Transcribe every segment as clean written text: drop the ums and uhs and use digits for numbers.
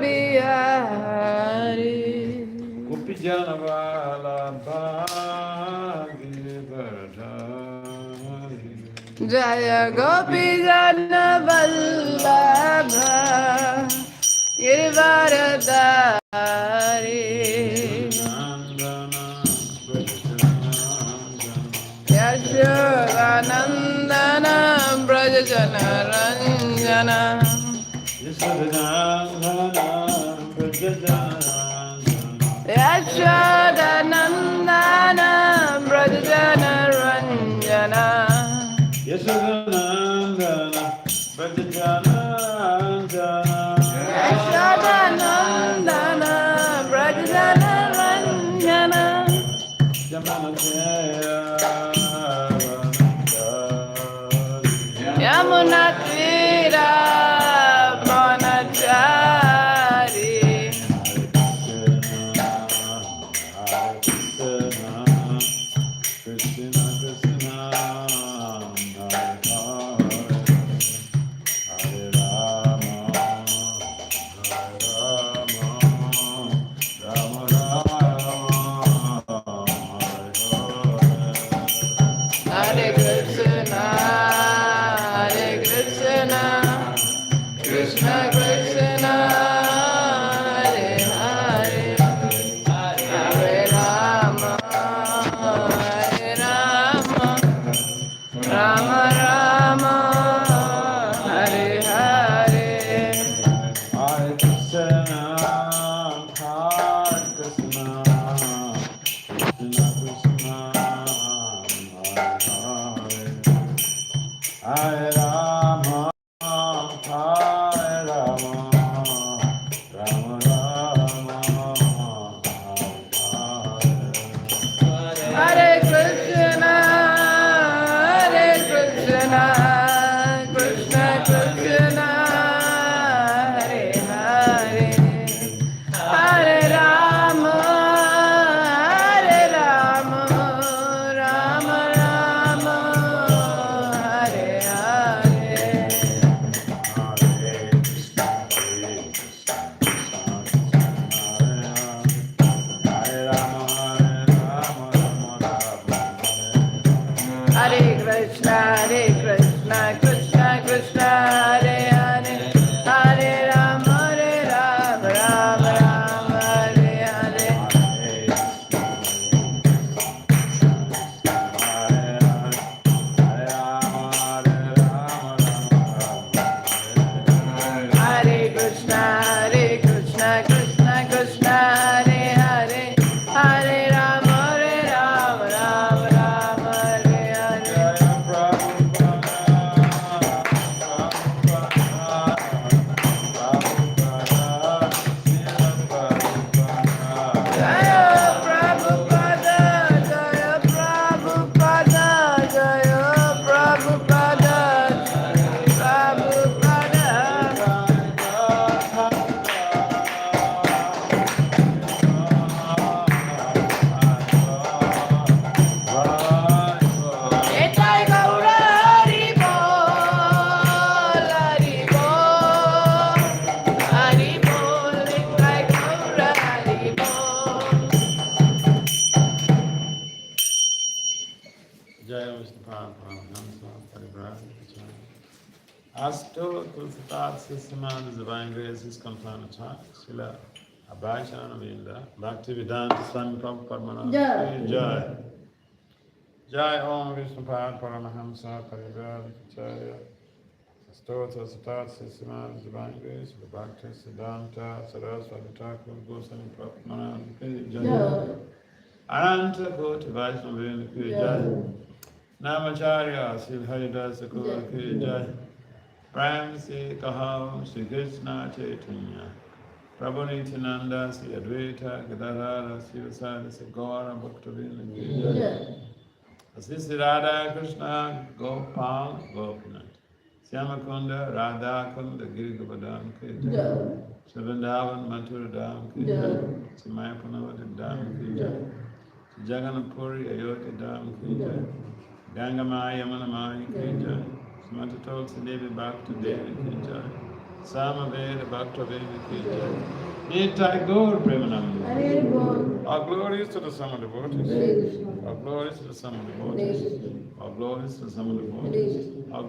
Bihari. Gopi Jana Vallabha Giridhari. Jaya Gopi Jana Vallabha Giridhari. Yashodanandana Brajajana Ranjana. Yashodanandana Brajajana Ranjana. Yashodanandana Brajajana Ranjana. Yashodanandana Brajajana Ranjana. Yamuna Tira Bonachari. Krishna Krishna Hare Rama Rama Rama Hare Krishna, Hare Krishna, Krishna Krishna, Hare Hare, Hare Rama, Hare Rama, Rama Rama, Hare Hare. Hare Krishna Krishna Krishna Hare Rama Hare Rama Rama Rama Hare Krishna, Hare Krishna, Krishna Krishna, Hare Hare, Hare Rama, Hare Rama, Rama Rama, Hare Hare. Hare Krishna, Krishna Krishna, Hare Hare, Hare Rama, Rama Rama, Hare Hare. Hare Krishna, Krishna Krishna, Hare Hare, Hare Rama, Rama Rama, Hare Hare. Jaya Prabhupada, Jaya Prabhupada, Jaya Prabhupada, Prabhupada. Nitai Gaura Hari Bol, Hari Bol, Hari Bol, Nitai Gaura Hari Bol. Jai Vishnu Paramhamsa Parivrajana Asto Tulsitat Sisaman Divine Graces Complan Attack Sila Abhashana Vinda Bhakti Vedanta Swami Prabhupada Jai Jai Om Vishnu Paramhamsa Parivrajana Asto Tulsitat Sisaman Divine Graces Bhakti Siddhanta Saraswati Thakur Goswami Prabhupada Jai Ananta Koti Vaishnava Jai Namacharya Sri Haridas Thakur ki Jai Prem Se Kaham Shri Krishna Chaitanya Prabhu Nityananda Sri Advaita Gadadhara Sri Vasadi Sri Gaura Bhaktivinoda ki Jai Sri Radha Krishna Gopal Gopinath Syamakunda Radha Kunda Giri Govardhan ki Jai Sri Vrindavan Mathura Dham ki Jai Sri Mayapurvati Dham ki Jai Sri Jagannath Puri Ayodhya Dham ki Jai Gangamaya Yamunamaya ki Jai Srimati Tulsi Devi Bhakti Devi ki Jai Samaveda Bhaktaveda ki jai. Nitai Gaur Premanand. All glories to the Sama devotees. All glories to the Sama devotees. All glories to the Sama devotees. All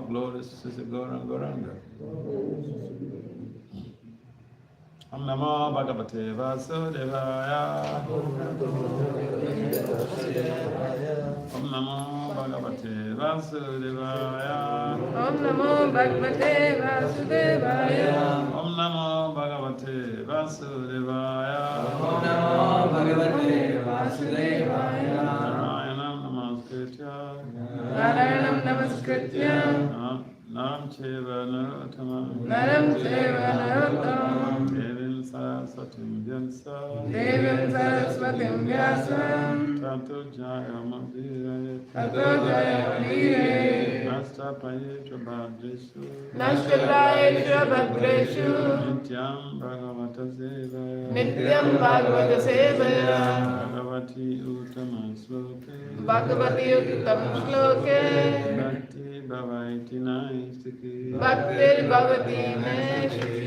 glories to the Gauranga. Om Namo Bhagavate Vasudevaya. Om Namo Bhagavate Vasudevaya. Om Namo Bhagavate Vasudevaya. Om Namo Bhagavate Vasudevaya. Om Namo Bhagavate Vasudevaya. Narayanam Namaskritya. Narayanam Namaskritya. Naram Cheva Narottamam. Naram Cheva Narottamam. Devim Saraswatim Vyasa. Devim Saraswatim Vyasam. Tato Jaya Madhiraye. Tato Jaya Madhiraye. Nastapayitra Bhadreshu. Nashtaprayesha Bhadreshu. Nityam Bhagavata Sevaya. Nityam Bhagavata Sevaya. Bhagavati Uttama Sloke. Bhagavati Uttam Shloke. Bhakti Bhavaiti Naistiki. Bhaktir Bhavati Neshki.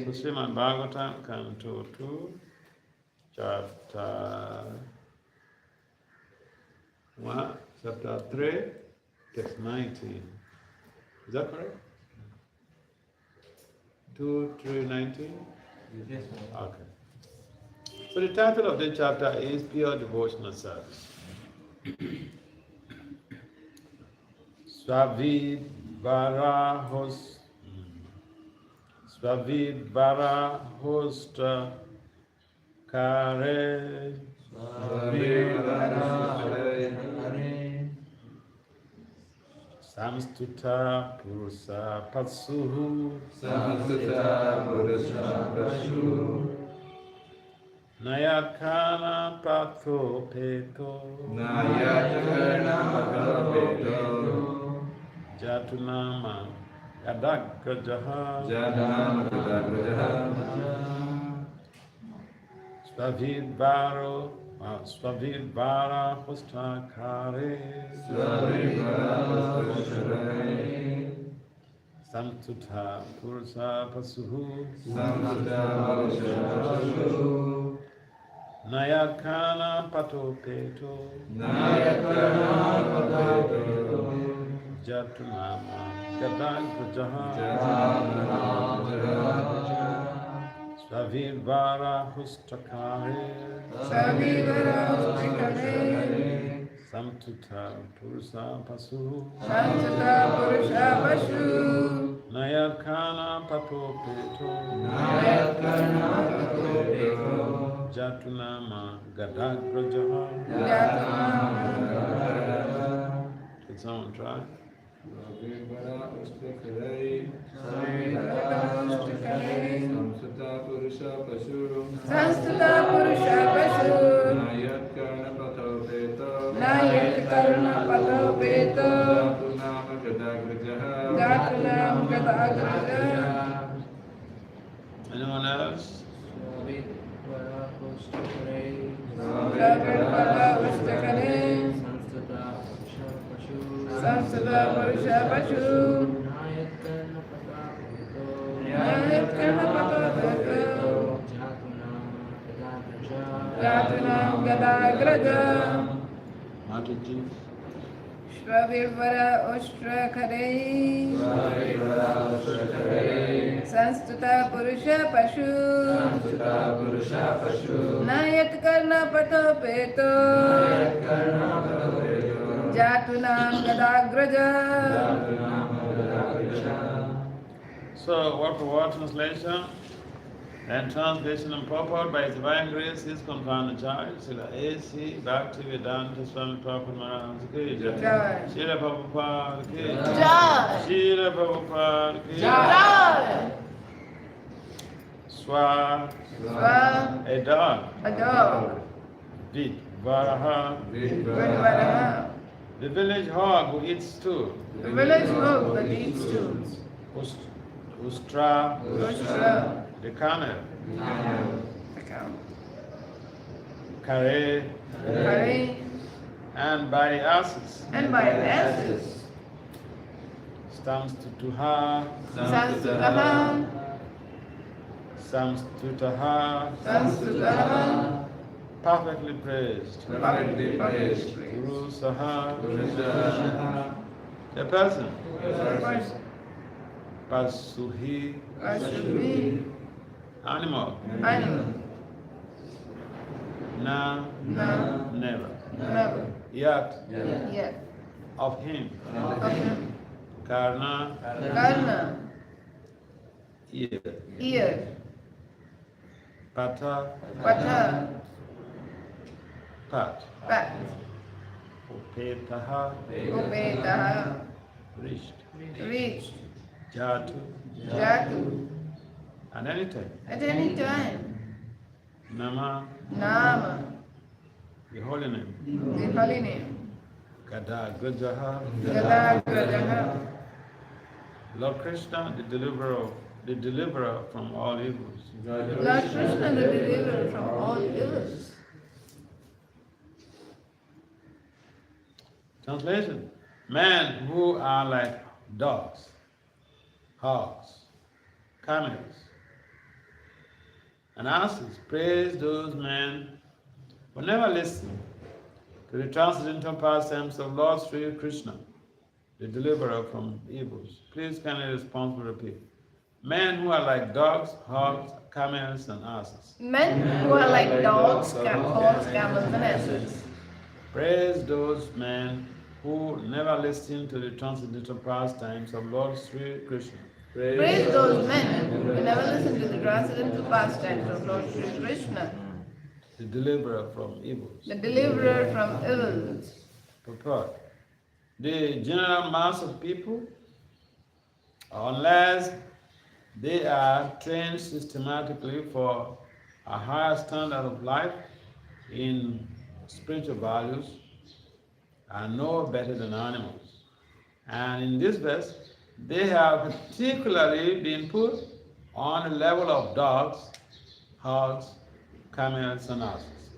So Srimad Bhagavatam, Canto 2, Chapter 1, Chapter 3, Text 19. Is that correct? 2, 3, 19? Yes, Okay. So the title of the chapter is Pure Devotional Service. Svavidvara hosta kare samstuta purusa patsuhu nayakana patho peto jatunama Yadagrajaha Svavidvara Hustakare Samtuta Purusa Pasuhu Nayakana Pato Peto Jatunama Gadagrajaha Svavidvara Hustakare Samtuta Purusa Pasu Nayakana Pato Peto Jatunama Gadagrajaha. Did someone try? Samsata Purusha Pashu Nayat Karna Pato Peto Jatunam Gadagrajaha. Anyone else? Samsata Purusha Pashu Nayat Karna Pato Peto Jatunam Gadagrajaha. Mataji. Shvavirvara Ushtra Kharei Sanstuta Purusha Pashu Nayat Karna Pato Peto Jatunam Gadagrajaha. So, word for word translation and translation and purport by His Divine Grace, His Companion Child, Srila A.C. Bhakti Vedanta Swami Prabhupada Maharaj ki jai. Srila Prabhupada ki jai. Srila Prabhupada ki jai. Swa, a dog. A dog. Varaha, Vidvaraha. the village hog who eats stew. The village hog that eats stew. Ustra, Ushtra. the camel. The cow. Kare, Kare. and by the asses. And by the asses. Samstutuha, Sanskutaha, Samstutaha, Sanskutaha, perfectly praised. perfectly praised. Guru Saha, Krishna, a person. First, Pasuhi, I should be animal. animal. Na, No, never. never. Yet, Yet. of him. Of him. Karna, Karna, ear. ear. Pata, Pata, pat. pat. Upetaha, Upetaha, reached. reached. Jatu, Jatu, at any time. at any time. Nama, Nama, the holy name. the holy name. Gada, Gajaha, Gadagrajaha, Lord Krishna, the deliverer from all evils. Lord Krishna, the deliverer from all ills. Translation: Men who are like dogs, hogs, camels, and asses praise those men who never listen to the transcendental pastimes of Lord Sri Krishna, the deliverer from evils. Please kindly respond and repeat. Men who are like dogs, hogs, camels, and asses. Men who are like dogs, hogs, camels, and asses. Praise those men who never listen to the transcendental pastimes of Lord Sri Krishna. Praise those men who never listen to the transcendental pastimes of Lord Sri Krishna, The deliverer from evils. the deliverer from ills. Purport. The general mass of people, unless they are trained systematically for a higher standard of life in spiritual values, are no better than animals. And in this verse, they have particularly been put on the level of dogs, hogs, camels, and asses.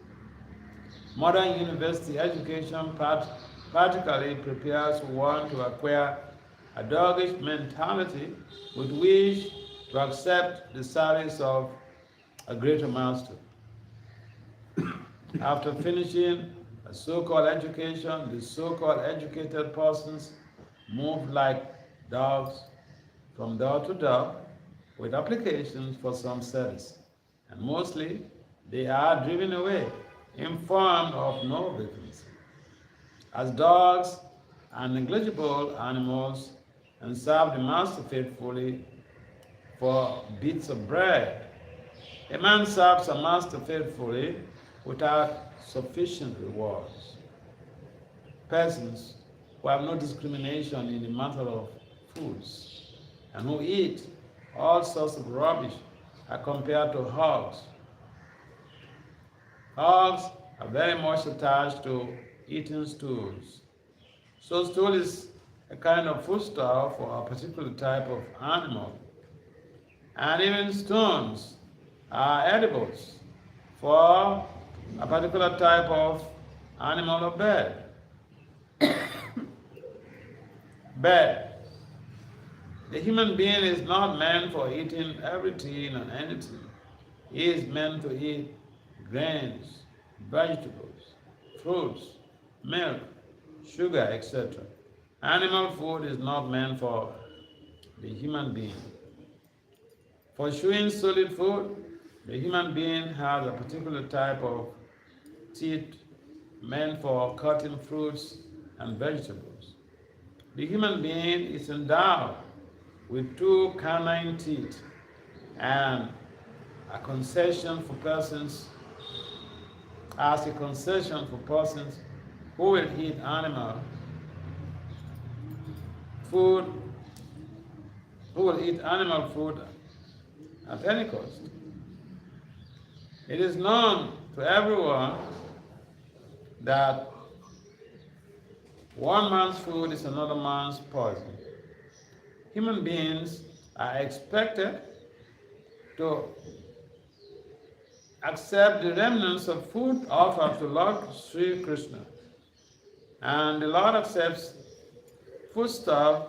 Modern university education practically prepares one to acquire a doggish mentality with which to accept the service of a greater master. After finishing a so-called education, the so-called educated persons move like dogs from door to door with applications for some service. And mostly, they are driven away, informed of no vacancy. As dogs are negligible animals and serve the master faithfully for bits of bread, a man serves a master faithfully without sufficient rewards. Persons who have no discrimination in the matter of foods and who eat all sorts of rubbish are compared to hogs. Hogs are very much attached to eating stools. So stool is a kind of foodstuff for a particular type of animal. And even stones are edibles for a particular type of animal or bird. Bird. The human being is not meant for eating everything and anything. He is meant to eat grains, vegetables, fruits, milk, sugar, etc. Animal food is not meant for the human being. For chewing solid food, the human being has a particular type of teeth meant for cutting fruits and vegetables. The human being is endowed with two canine teeth and a concession for persons who will eat animal food, at any cost. It is known to everyone that one man's food is another man's poison. Human beings are expected to accept the remnants of food offered to Lord Sri Krishna. And the Lord accepts foodstuff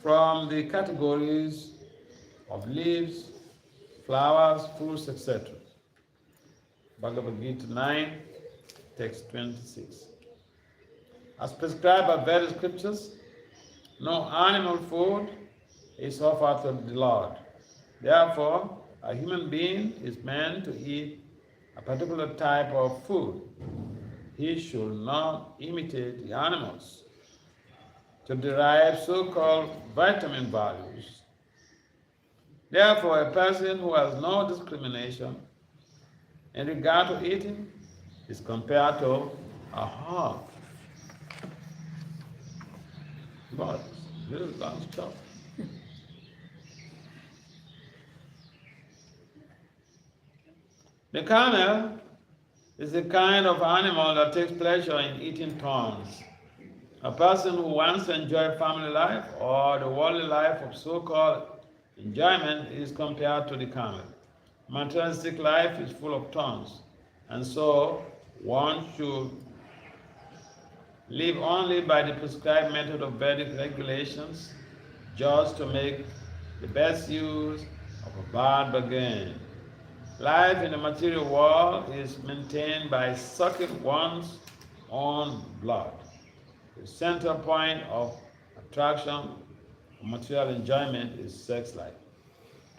from the categories of leaves, flowers, fruits, etc. Bhagavad Gita 9, text 26. As prescribed by various scriptures, no animal food is offered to the Lord. Therefore, a human being is meant to eat a particular type of food. He should not imitate the animals to derive so-called vitamin values. Therefore, a person who has no discrimination in regard to eating is compared to a hog. But this is long stuff. The camel is a kind of animal that takes pleasure in eating thorns. A person who wants to enjoy family life or the worldly life of so-called enjoyment is compared to the camel. Materialistic life is full of thorns, and so one should live only by the prescribed method of Vedic regulations, just to make the best use of a bad bargain. Life in the material world is maintained by sucking one's own blood. The center point of attraction for material enjoyment is sex life.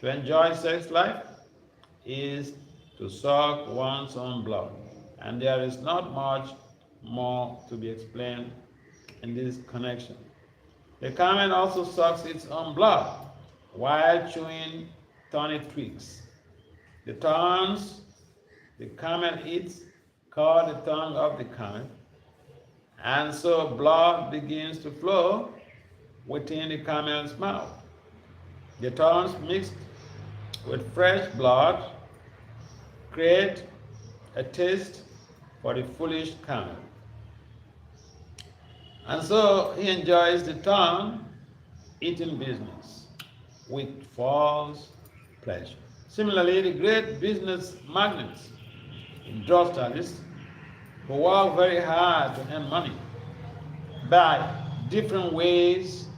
To enjoy sex life is to suck one's own blood, and there is not much more to be explained in this connection. The camel also sucks its own blood while chewing thorny twigs. The thorns the camel eats call the tongue of the camel, and so blood begins to flow within the camel's mouth. The thorns mixed with fresh blood create a taste for the foolish camel. And so he enjoys the thorn eating business with false pleasure. Similarly, the great business magnates, industrialists, who work very hard to earn money by different ways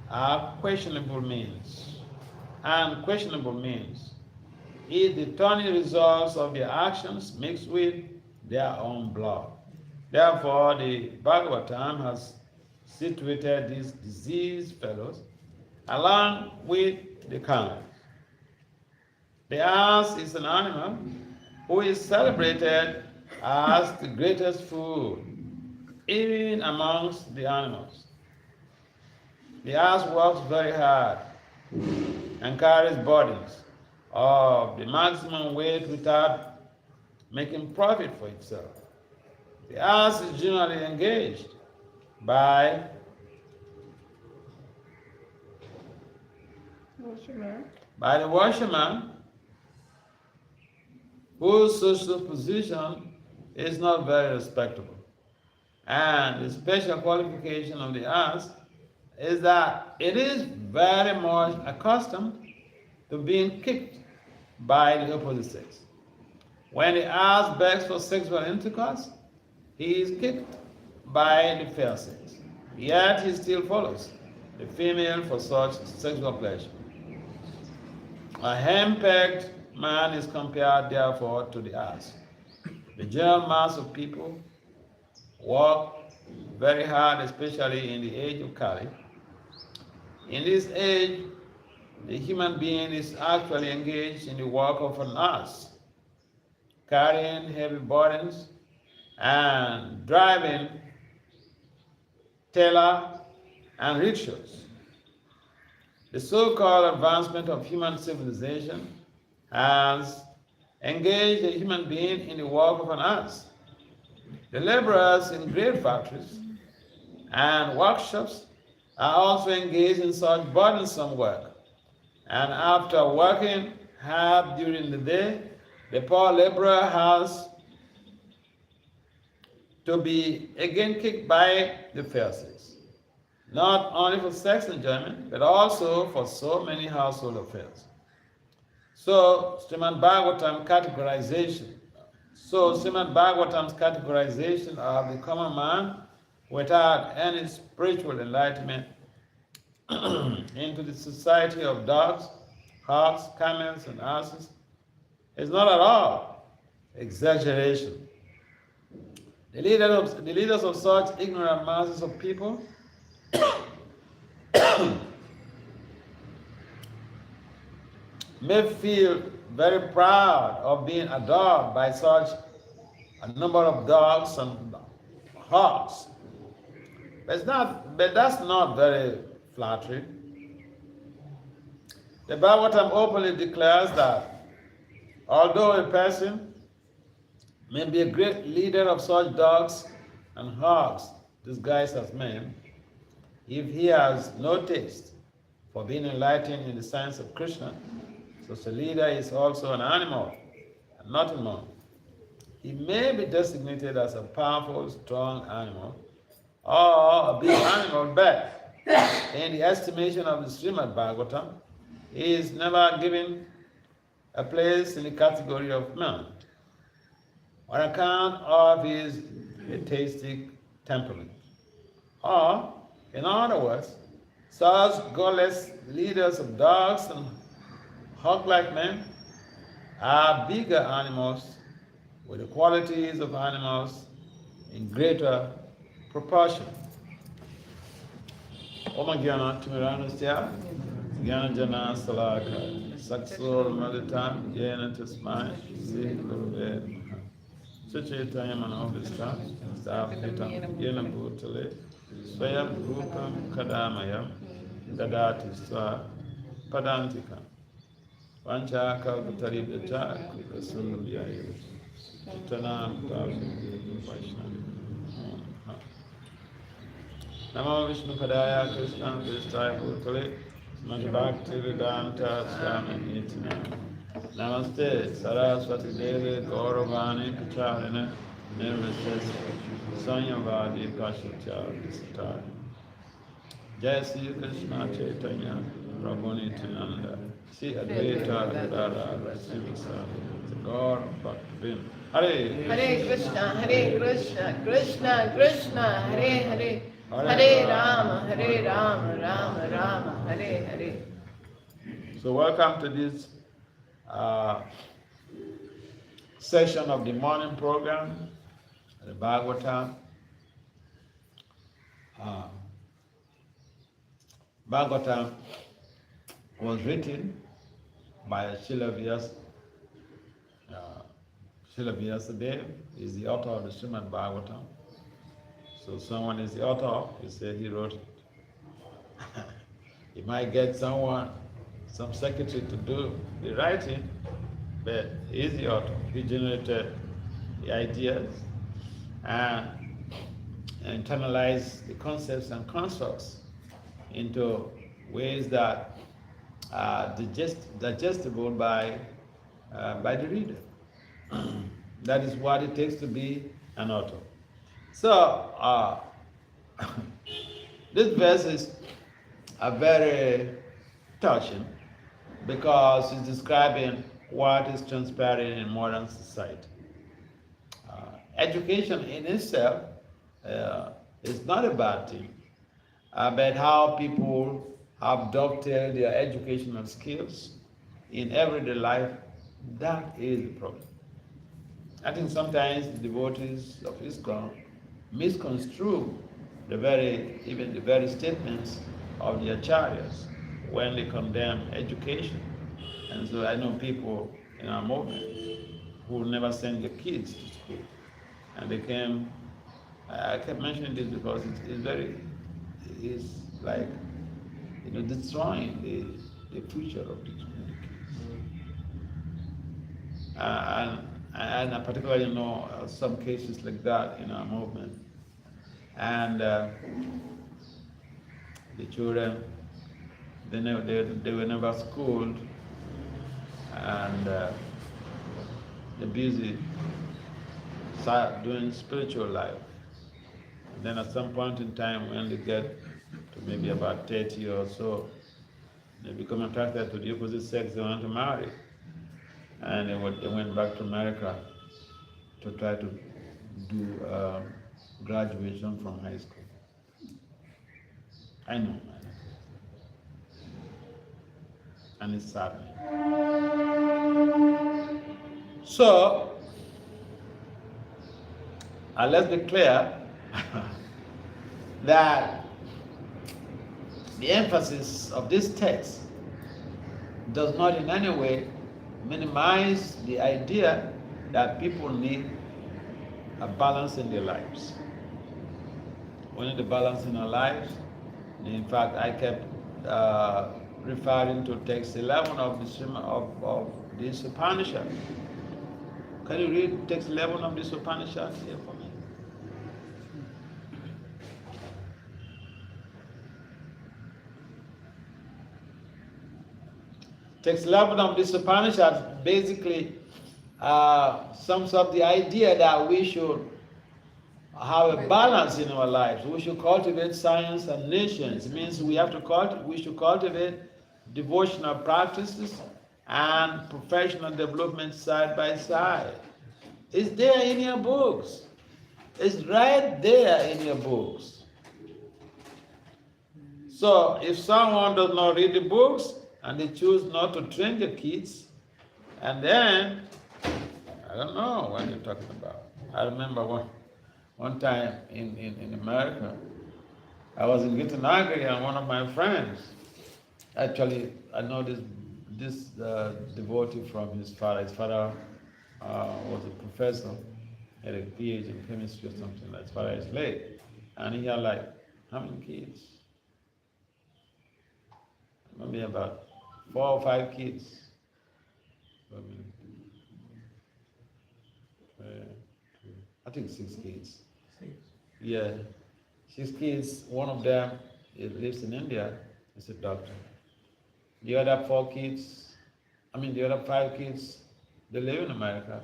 are questionable means. And questionable means is the thorny results of their actions mixed with their own blood. Therefore, the Bhagavatam has situated these diseased fellows along with the camels. The ass is an animal who is celebrated as the greatest food, even amongst the animals. The ass works very hard and carries burdens of the maximum weight without making profit for itself. The ass is generally engaged by the washerman, whose social position is not very respectable. And the special qualification of the ass is that it is very much accustomed to being kicked by the opposite sex. When the ass begs for sexual intercourse, he is kicked by the fair sex. Yet he still follows the female for such sexual pleasure. A henpecked man is compared, therefore, to the ass. The general mass of people work very hard, especially in the age of Kali. In this age, the human being is actually engaged in the work of an ass, carrying heavy burdens and driving trailer and rickshaws. The so-called advancement of human civilization has engaged a human being in the work of an ass. The laborers in great factories and workshops are also engaged in such burdensome work. And after working hard during the day, the poor laborer has to be again kicked by the fair sex, not only for sex enjoyment, but also for so many household affairs. So Srimad Bhagavatam's categorization of the common man without any spiritual enlightenment into the society of dogs, hogs, camels, and asses is not at all exaggeration. The leaders of such ignorant masses of people may feel very proud of being adored by such a number of dogs and hogs. But that's not very flattering. The Bhagavatam openly declares that although a person may be a great leader of such dogs and hogs disguised as men, if he has no taste for being enlightened in the science of Krishna, such a leader is also an animal and nothing more. He may be designated as a powerful, strong animal or a big animal, but in the estimation of the Srimad Bhagavatam, he is never given a place in the category of man on account of his atheistic temperament. Or, in other words, such godless leaders of dogs and hog-like men are bigger animals with the qualities of animals in greater proportion. Om Gyana Timirana Gyana Jana Salaka Saksur Malitam Yena Tasmai Sri Guruve Suchitaya Manovista Stapitam Yena Bhutale Swayam Rupam Kadamayam Dadati Swa Padantika Vancha Kalpataribhata Kasundamyayu Chitanam Vaishnava Namo Vishnu Padaya Krishna Vistaya Bhutale Srimad Bhakti Vedanta Swami Nityana Namaste Saraswati Devi Gauravani Kacharina Nirvishesha Sanyavadi Kashitya Visitari Jai Sri Krishna Chaitanya Prabhu Nityananda Sri Advaita Gadadhara Srivasadi Gaur Bhakti Hare Hare Krishna, Krishna Krishna, Hare Hare, Hare Rama, Rama Rama, Hare Hare. So welcome to this session of the morning program, the Bhagavatam. Bhagavatam was written by Srila Vyasadeva, is the author of the Srimad Bhagavatam. So someone is the author, you say he wrote it. You might get some secretary to do the writing, but he is the author. He generated the ideas and internalized the concepts and constructs into ways that are digestible by the reader. That is what it takes to be an author. So, these verses are very touching because it's describing what is transpiring in modern society. Education in itself is not a bad thing, but how people have dovetailed their educational skills in everyday life, that is the problem. I think sometimes the devotees of ISKCON misconstrue even the very statements of the acharyas when they condemn education. And so I know people in our movement who never send their kids to school. And they came, I kept mentioning this because it's like, destroying the future of these kids. And I particularly know some cases like that in our movement. And the children, they were never schooled, and they're busy doing spiritual life. And then at some point in time, when they get to maybe about 30 or so, they become attracted to the opposite sex, they want to marry. And they went back to America to try to do graduation from high school. I know. and it's saddening. So, let's be clear that the emphasis of this text does not in any way minimize the idea that people need a balance in their lives. We need a balance in our lives. In fact, I kept referring to text 11 of this Upanishad. Can you read text 11 of this Upanishad here for me? Text 11 of this Upanishad basically sums up the idea that we should have a balance in our lives. We should cultivate science and nations. It means we should cultivate devotional practices and professional development side by side. It's there in your books. It's right there in your books. So if someone does not read the books and they choose not to train their kids, and then, I don't know what you're talking about. I remember one time in America, I was in Gittinagri and one of my friends, actually, I know this devotee from his father. His father was a professor, had a PhD in chemistry or something. His father is late. And he had like, how many kids? Maybe about 4 or 5 kids. I think 6 kids. 6? Yeah, 6 kids. One of them lives in India, is a doctor. The other 5 kids, they live in America.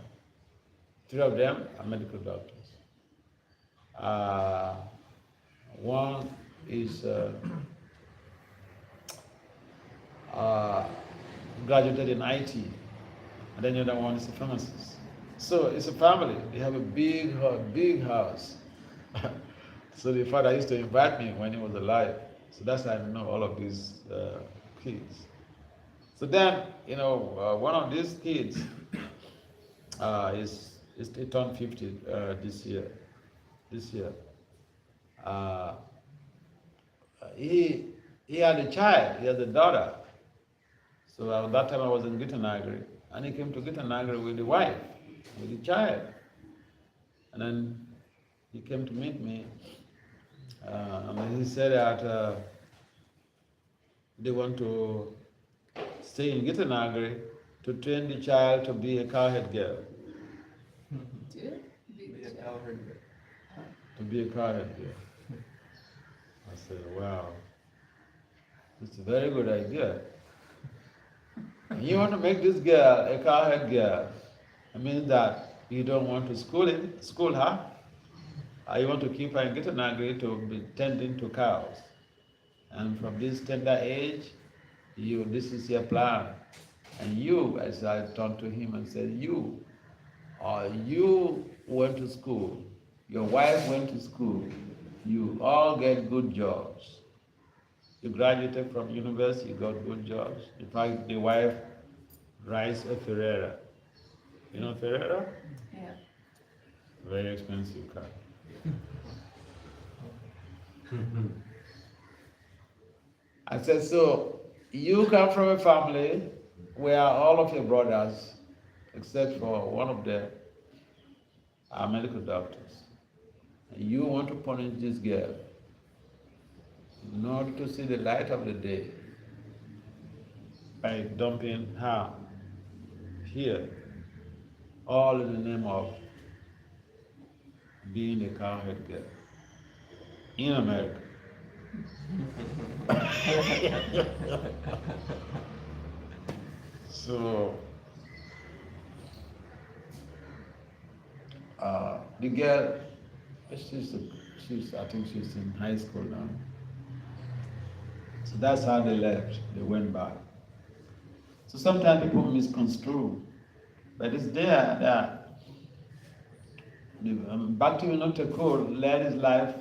3 of them are medical doctors. One is graduated in IT, and then the other one is a pharmacist. So it's a family. They have a big house. So the father used to invite me when he was alive. So that's how I know all of these kids. So then, one of these kids he turned 50 this year. He had a child. He had a daughter. So at that time I was in Gittinagri, and he came to Gittinagri with the wife, with the child. And then he came to meet me, and he said that they want to stay in Gittinagri to train the child to be a cowhead girl. To be a cowhead girl. I said, wow, it's a very good idea. And you want to make this girl a cowhead girl. It means that you don't want to school her. You want to keep her in Gittinagri to be tending to cows. And from this tender age, this is your plan. And you, as I turned to him and said, you went to school. Your wife went to school. You all get good jobs. You graduated from university, you got good jobs. In fact, the wife drives a Ferrera. You know Ferrera? Yeah. Very expensive car. I said, so you come from a family where all of your brothers, except for one of them, are medical doctors. And you want to punish this girl in order to see the light of the day by dumping her here, all in the name of being a cowhead girl in America. So the girl, I think she's in high school now. So that's how they left. They went back. So sometimes people misconstrue, but it's there that Bhakti Vinod led his life,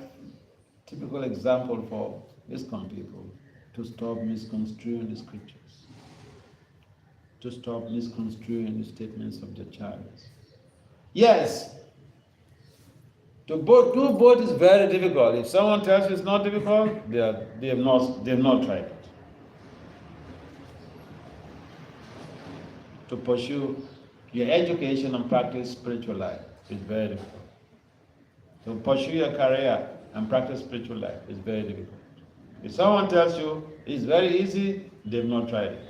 typical example for ISKCON people, to stop misconstruing the scriptures. to stop misconstruing the statements of the acharyas. Yes, do both is very difficult. If someone tells you it's not difficult, they have not tried it. To pursue your education and practice spiritual life is very difficult. To pursue your career and practice spiritual life is very difficult. If someone tells you it's very easy, they've not tried it.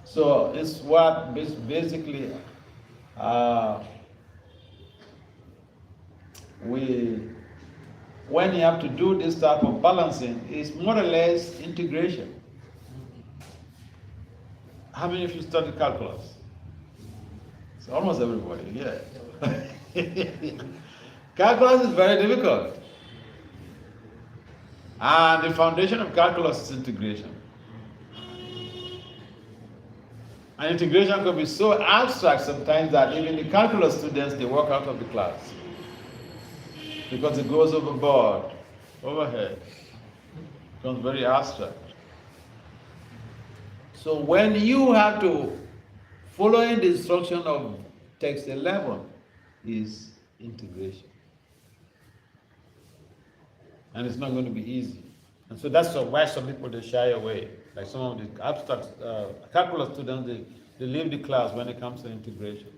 So it's what basically when you have to do this type of balancing, it's more or less integration. How many of you studied calculus? It's almost everybody, yeah. Calculus is very difficult. And the foundation of calculus is integration. And integration can be so abstract sometimes that even the calculus students, they walk out of the class. Because it goes overboard, overhead. It becomes very abstract. So when you have to, following the instruction of text 11 is integration. And it's not going to be easy. And so that's why some people, they shy away. Like some of the abstract calculus students, they leave the class when it comes to integration.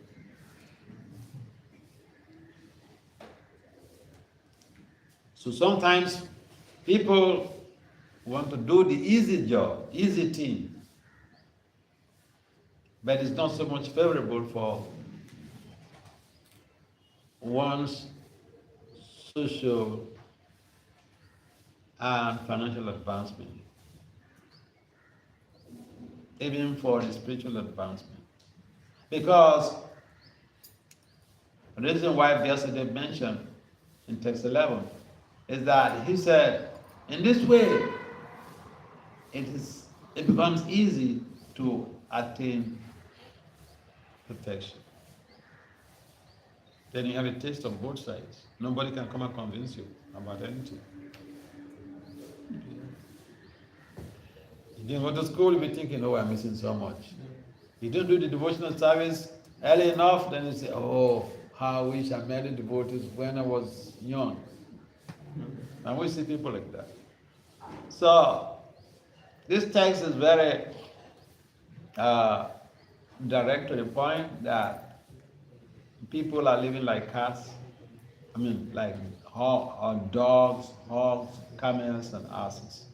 So sometimes people want to do the easy job, easy thing, but it's not so much favorable for one's social and financial advancement, even for the spiritual advancement. Because the reason why Vasudeva mentioned in text 11 is that he said, in this way, it becomes easy to attain perfection. Then you have a taste of both sides. Nobody can come and convince you about anything. You didn't go to school, you'll be thinking, oh, I'm missing so much. You don't do the devotional service early enough, then you say, oh, how I wish I met the devotees when I was young. And we see people like that. So, this text is very direct to the point that people are living like cats. Like dogs, hogs, camels, and asses.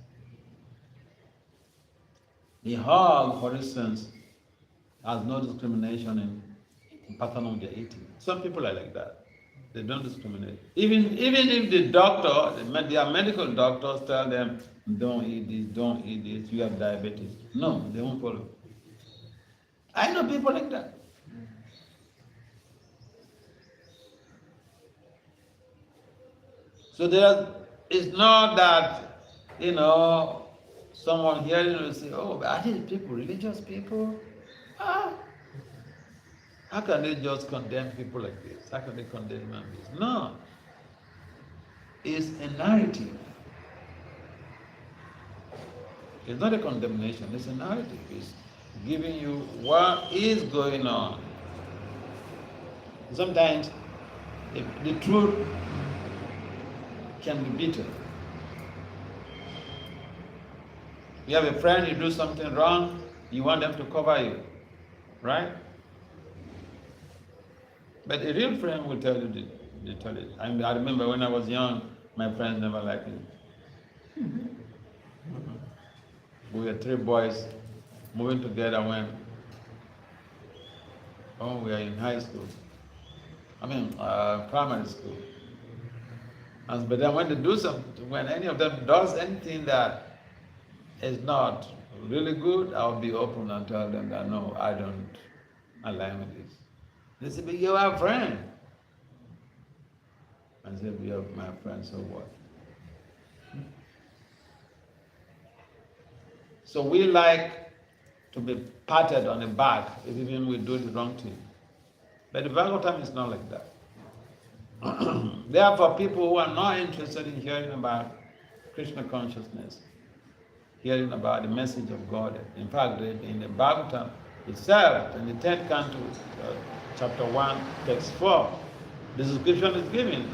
The hog, for instance, has no discrimination in pattern of their eating. Some people are like that. They don't discriminate. Even if the doctor, their medical doctors tell them, don't eat this, you have diabetes. No, they won't follow. I know people like that. So it's not that, someone here will say, oh, are these people religious people? How can they just condemn people like this? How can they condemn human beings? No. It's a narrative. It's not a condemnation, it's a narrative. It's giving you what is going on. Sometimes the truth can be bitter. You have a friend, you do something wrong, you want them to cover you, right? But a real friend will tell you the truth. I remember when I was young, my friends never liked me. We were 3 boys moving together when we were in high school. Primary school. But then when they do something, when any of them does anything that is not really good, I'll be open and tell them that no, I don't align with this. They say, but you're our friend. I said, you're my friend, so what? So we like to be patted on the back if even we do the wrong thing. But the Bhagavatam is not like that. Therefore, people who are not interested in hearing about Krishna consciousness, hearing about the message of God. In fact, in the Bhagavatam itself, in the 10th canto, chapter 1, text 4, the description is given.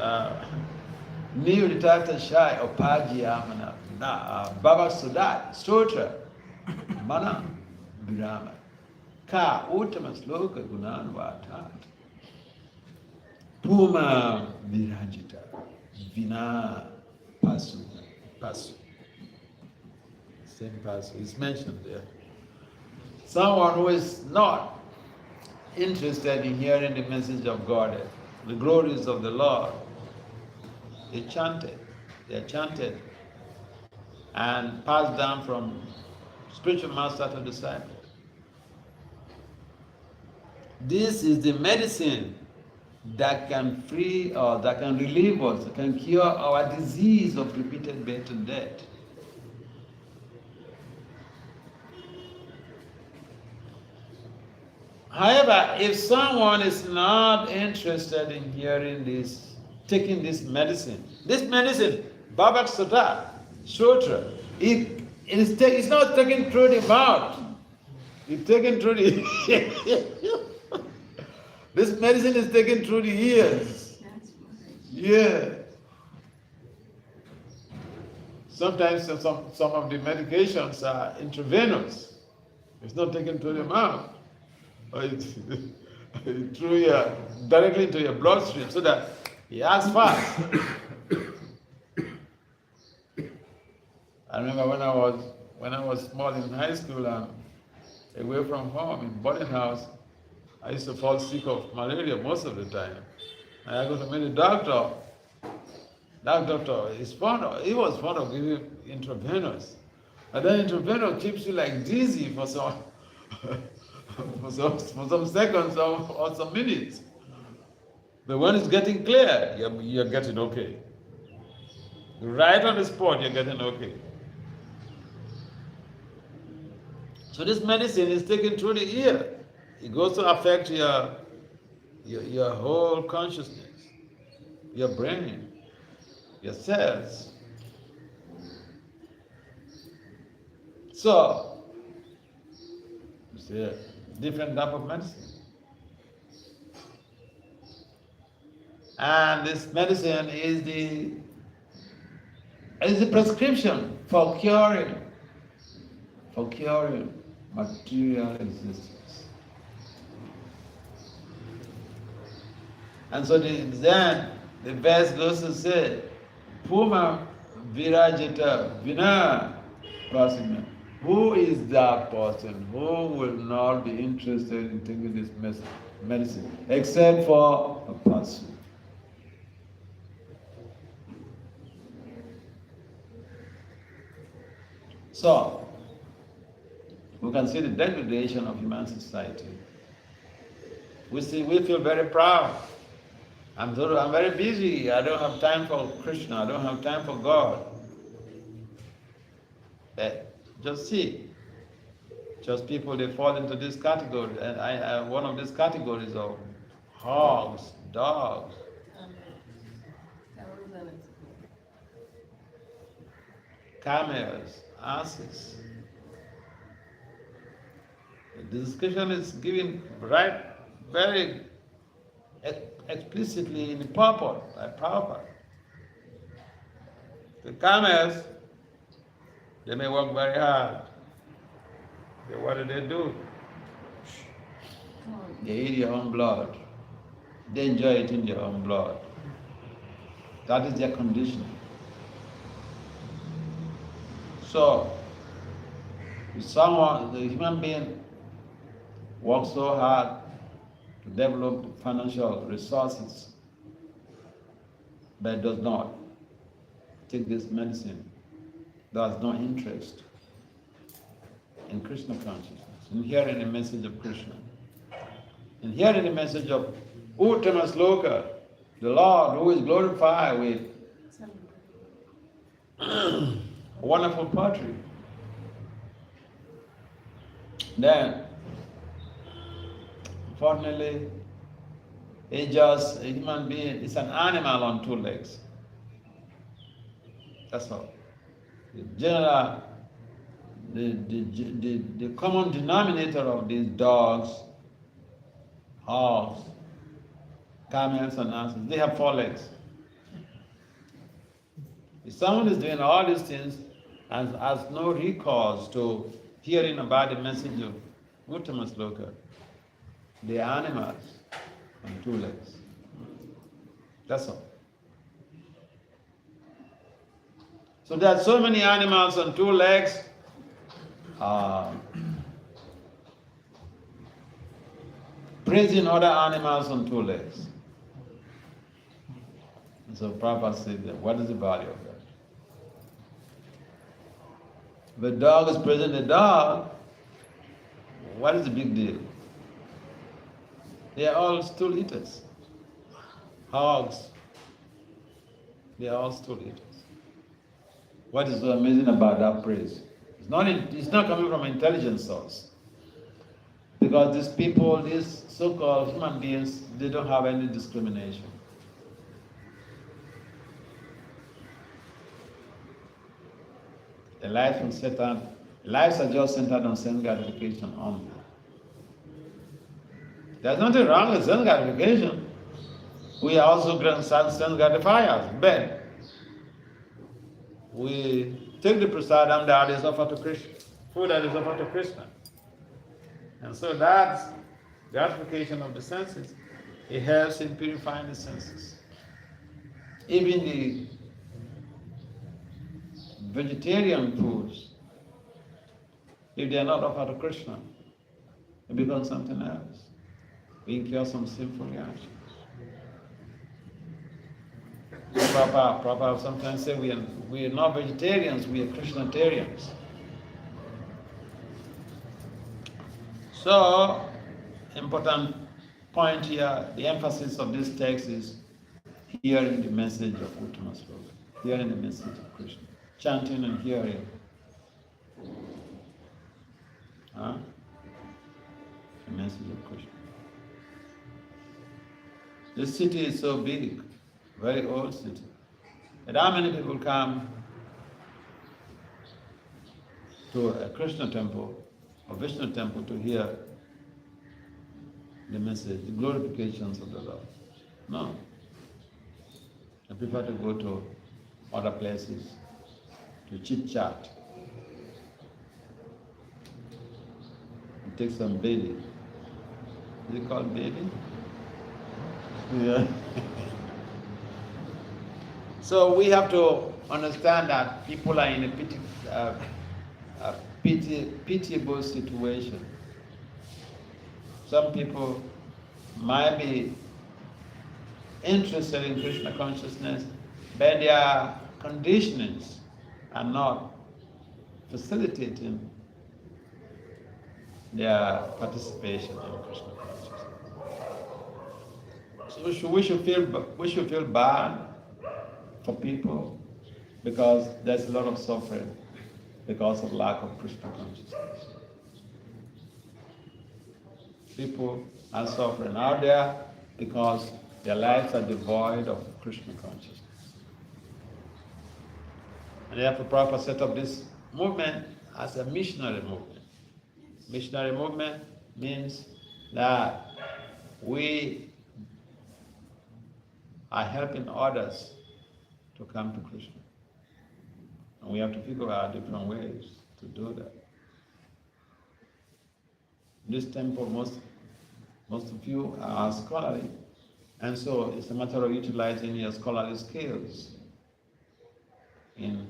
Niyuditata Shai Opaji Amana Baba Sudat Stotra Mana Birama Ka Uttama Sloka Gunan Vatat Puma Virajita Vina Pasu. Same pasu is mentioned there. Someone who is not interested in hearing the message of God, the glories of the Lord, they are chanted and passed down from spiritual master to disciple. This is the medicine that can free or that can relieve us, that can cure our disease of repeated birth and death. However, if someone is not interested in hearing this, taking this medicine, Baba Sutra, it's not taken through the mouth. It's taken through the this medicine is taken through the ears. Yeah. Sometimes some of the medications are intravenous. It's not taken through the mouth. Or it's directly into your bloodstream, so that it acts fast. I remember when I was small in high school and away from home in boarding house, I used to fall sick of malaria most of the time. And I go to meet the doctor. That doctor he was fond of giving intravenous. And then intravenous keeps you like dizzy for some for some seconds or some minutes. But when it's getting clear, you're getting okay. Right on the spot, you're getting okay. So this medicine is taken through the ear. It goes to affect your whole consciousness, your brain, your cells. So, you see, different type of medicine. And this medicine is the prescription for curing material existence. And so then the verse goes to say, Puma Virajita Vina Prasina. Who is that person who will not be interested in taking this medicine except for a person? So, we can see the degradation of human society. We feel very proud. I'm very busy. I don't have time for Krishna. I don't have time for God. Just see. Just people, they fall into this category. And I one of these categories of hogs, dogs. Camels, asses. The description is given very explicitly in the purport by Prabhupada. The camels, they may work very hard. What do? They eat your own blood. They enjoy eating their own blood. That is their condition. So, if the human being works so hard to develop financial resources, but does not take this medicine, there's no interest in Krishna consciousness, in hearing the message of Krishna, in hearing the message of Uttama Sloka, the Lord who is glorified with wonderful poetry. Then, unfortunately, it's just a human being, it's an animal on two legs. That's all. The general the common denominator of these dogs, hogs, camels and asses, they have 4 legs. If someone is doing all these things and has no recourse to hearing about the message of Uttama Sloka, they are animals on 2 legs. That's all. So there are so many animals on 2 legs. Praising other animals on 2 legs. And so Prabhupada said that, what is the value of that? If a dog is praising the dog, what is the big deal? They are all stool eaters. Hogs, they are all stool eaters. What is so amazing about that praise? It's not coming from an intelligent source. Because these people, these so-called human beings, they don't have any discrimination. The lives are just centered on sense gratification only. There's nothing wrong with sense gratification. We are also sense gratifiers, but we take the prasadam that is offered to Krishna, food that is offered to Krishna. And so that's gratification of the senses. It helps in purifying the senses. Even the vegetarian foods, if they are not offered to Krishna, it becomes something else. We incur some sinful reactions. Prabhupada sometimes say we are not vegetarians, we are Krishnatarians. So, important point here, the emphasis of this text is hearing the message of Uttama Sloka, hearing the message of Krishna, chanting and hearing. The message of Krishna. This city is so big, very old city. And how many people come to a Krishna temple or Vishnu temple to hear the message, the glorifications of the Lord? No. I prefer to go to other places to chit-chat, and take some bathing. Is it called bathing? Yeah. So we have to understand that people are in a pitiable situation. Some people might be interested in Krishna consciousness, but their conditionings are not facilitating their participation in Krishna consciousness. So we should feel bad for people because there's a lot of suffering because of lack of Krishna consciousness. People are suffering out there because their lives are devoid of Krishna consciousness. And therefore Prabhupada set up this movement as a missionary movement. Missionary movement means that we are helping others to come to Krishna. And we have to figure out different ways to do that. In this temple, most of you are scholarly, and so it's a matter of utilizing your scholarly skills in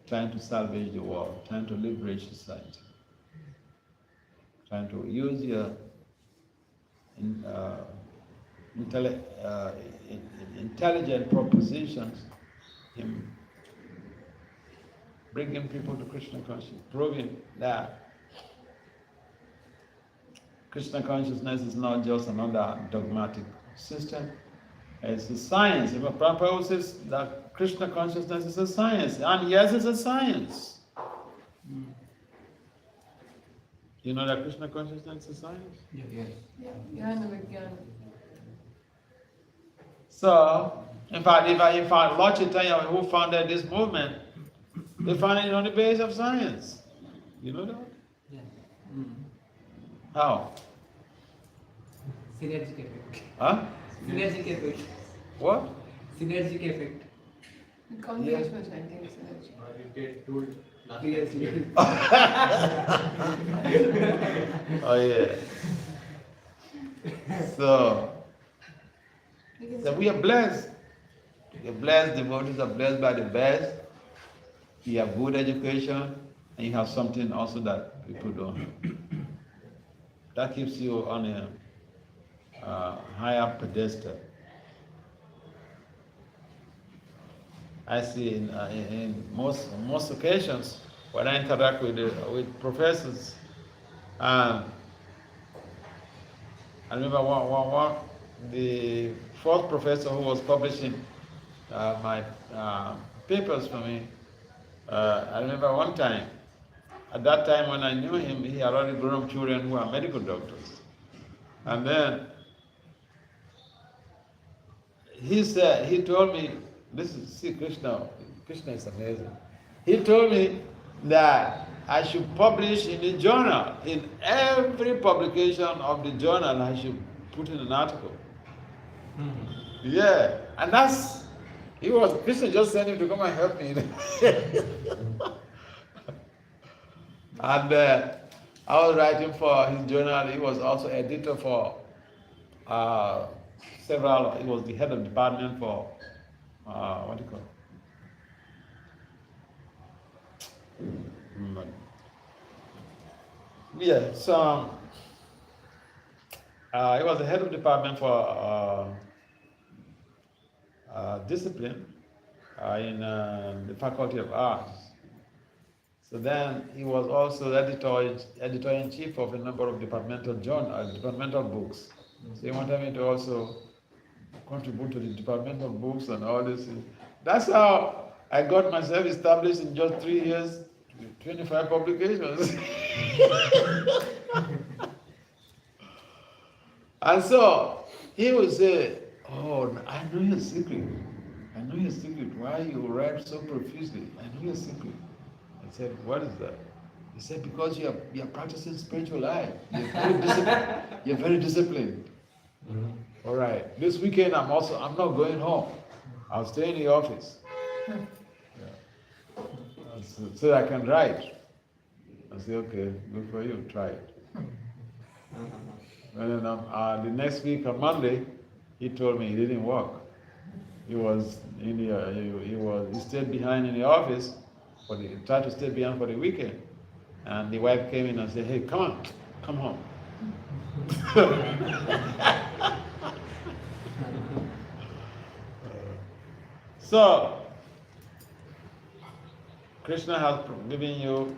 trying to salvage the world, trying to liberate society, trying to use your intelligent propositions in bringing people to Krishna consciousness, proving that Krishna consciousness is not just another dogmatic system, it's a science. If a Prabhupada says that Krishna consciousness is a science, and yes, it's a science. You know that Krishna consciousness is a science? Yes. Yeah. So, in fact, if I Lord Chaitanya, who founded this movement, they founded it on the basis of science. You know that? Yeah. How? Synergic effect. Huh? Synergic effect. What? Synergic effect. Combination, I think, is energy. You get told Seriously. Oh yeah. So we are blessed. We are blessed, devotees are blessed by the best. You have good education, and you have something also that people don't have. That keeps you on a higher pedestal. I see in most occasions when I interact with professors, I remember one the fourth professor who was publishing my papers for me. I remember one time, at that time when I knew him, he had already grown up children who are medical doctors. And then he told me, see Krishna is amazing. He told me that I should publish in the journal, in every publication of the journal, I should put in an article. Yeah, and Krishna just sent him to come and help me. And I was writing for his journal. He was also editor for several, he was the head of department for, what do you call it? Yeah, so he was the head of department for discipline in the Faculty of Arts. So then he was also editor-in-chief of a number of departmental books. So he wanted me to also contribute to the departmental books and all this. That's how I got myself established in just 3 years, 25 publications. And so he would say, oh, I know your secret. I know your secret. Why you write so profusely? I know your secret. I said, what is that? He said, because you're practicing spiritual life. You're very disciplined. Mm-hmm. All right. This weekend I'm not going home. I'll stay in the office. Yeah. So I can write. I say, okay, good for you, try it. And then the next week on Monday, he told me he didn't work. He was in he stayed behind in the office, he tried to stay behind for the weekend. And the wife came in and said, hey, come home. So, Krishna has given you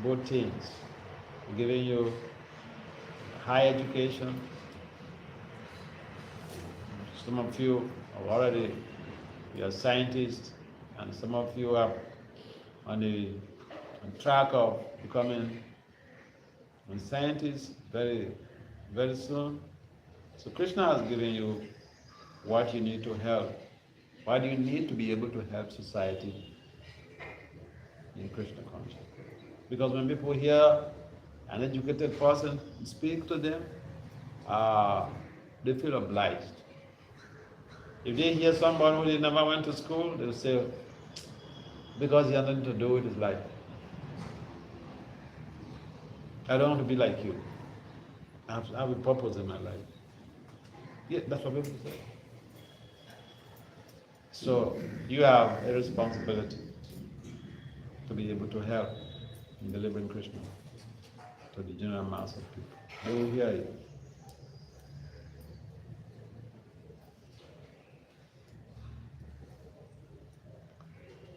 both things, giving you high education. Some of you are already scientists, and some of you are on track of becoming scientists very, very soon. So Krishna has given you what you need to help. Why do you need to be able to help society in Krishna consciousness? Because when people hear an educated person speak to them, they feel obliged. If they hear someone who never went to school, they'll say, because he has nothing to do with his life. I don't want to be like you. I have a purpose in my life. Yeah, that's what people say. So you have a responsibility to be able to help in delivering Krishna to the general mass of people. They will hear you.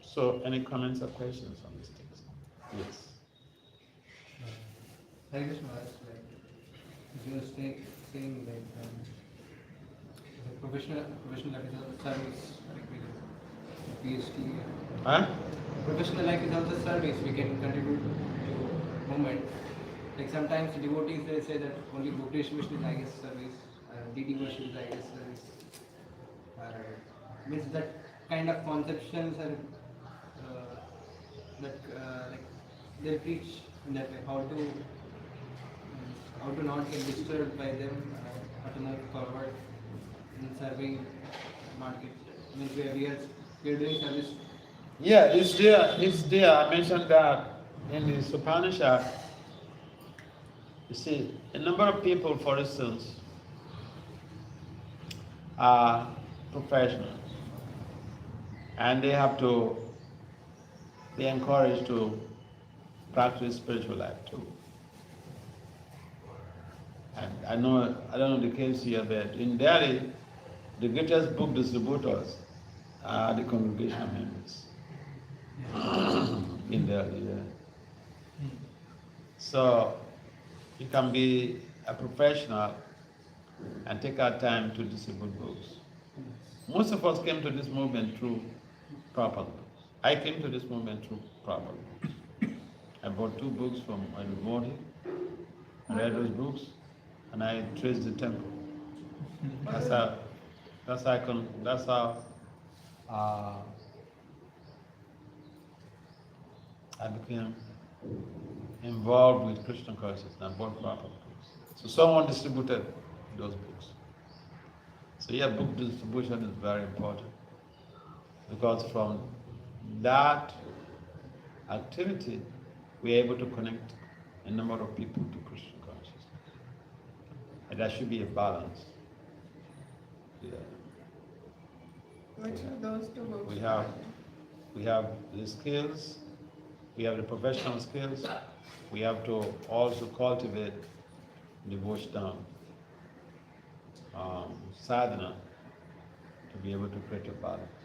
So, any comments or questions on this text? Yes. Hare Krishna, like, you were saying that the professional life is also service, like we do PhD. Huh? Professional life is also service. We can contribute to movement. Like sometimes devotees they say that only book distribution is I guess service, DD worship is I guess service. Means that kind of conceptions are like they preach in that way, how to not get disturbed by them, how to move forward in serving market. I mean, we are doing service. Yeah, it's there. It's there. I mentioned that in the Upanishad. You see, a number of people, for instance, are professionals, and they have to be encouraged to practice spiritual life too. And I don't know the case here, but in Delhi, the greatest book distributors are the congregational members. In Delhi, yeah. So you can be a professional and take our time to distribute books. Most of us came to this movement through proper books. I came to this movement through proper books. I bought 2 books from Modi. I read those books, and I traced the temple. That's how I became involved with Christian consciousness and bought proper books. So someone distributed those books. So yeah, book distribution is very important, because from that activity we are able to connect a number of people to Christian consciousness. And there should be a balance. Yeah. Which of those 2 books? We have the skills, we have the professional skills, we have to also cultivate devotional sadhana to be able to create a balance.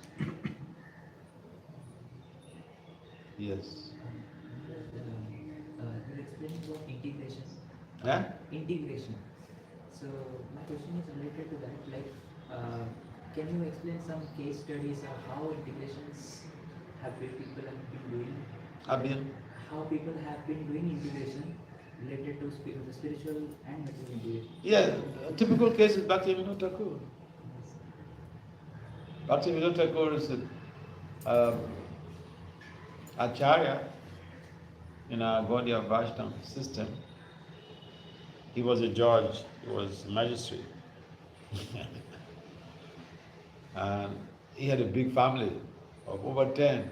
Yes. You explained about integration. Yeah? Integration. So my question is related to that. Like, can you explain some case studies of how integrations have been people have been doing? How people have been doing integration related to the spiritual and material integration? Yeah, a typical case is Bhakti Thakur. Bhakti Thakur is Acharya in our Gaudiya Vaishnava system. He was a judge, he was a magistrate. And he had a big family of over 10.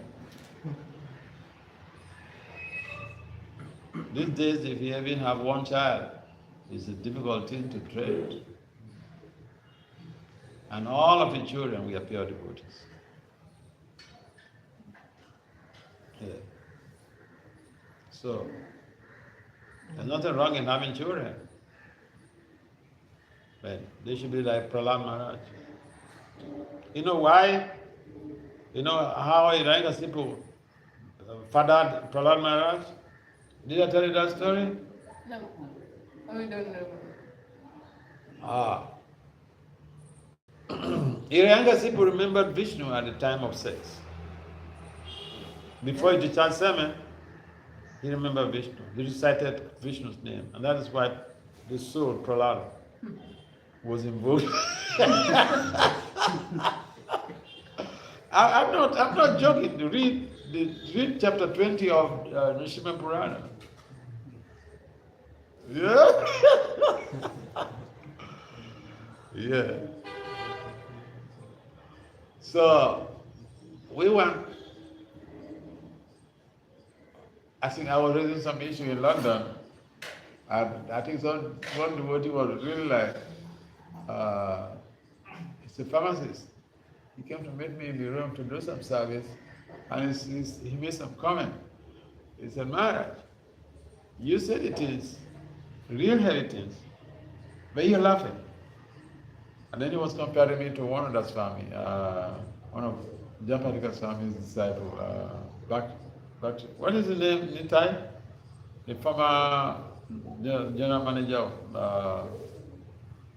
These days, if you even have one child, it's a difficult thing to trade. And all of the children, we are pure devotees. Yeah. So, there's nothing wrong in having children. But they should be like Prahlad Maharaj. You know why? You know how Hiranyakasipu fathered Prahlad Maharaj? Did I tell you that story? No, we don't know. Hiranyakasipu remembered Vishnu at the time of sex. Before he discharged semen, he remembered Vishnu. He recited Vishnu's name, and that is why the soul, Prahlad, was invoked. I'm not joking. Read chapter 20 of Nrsimha Purana. Yeah. Yeah. So we went. I think I was raising some issue in London, and I think one devotee was really like, he's a pharmacist. He came to meet me in the room to do some service, and he made some comment. He said, Maharaj, you said it is real heritage, but you're laughing. And then he was comparing me to one of the swami, one of Jampatika Swami's disciple, what is his name, Nitai? The former general manager of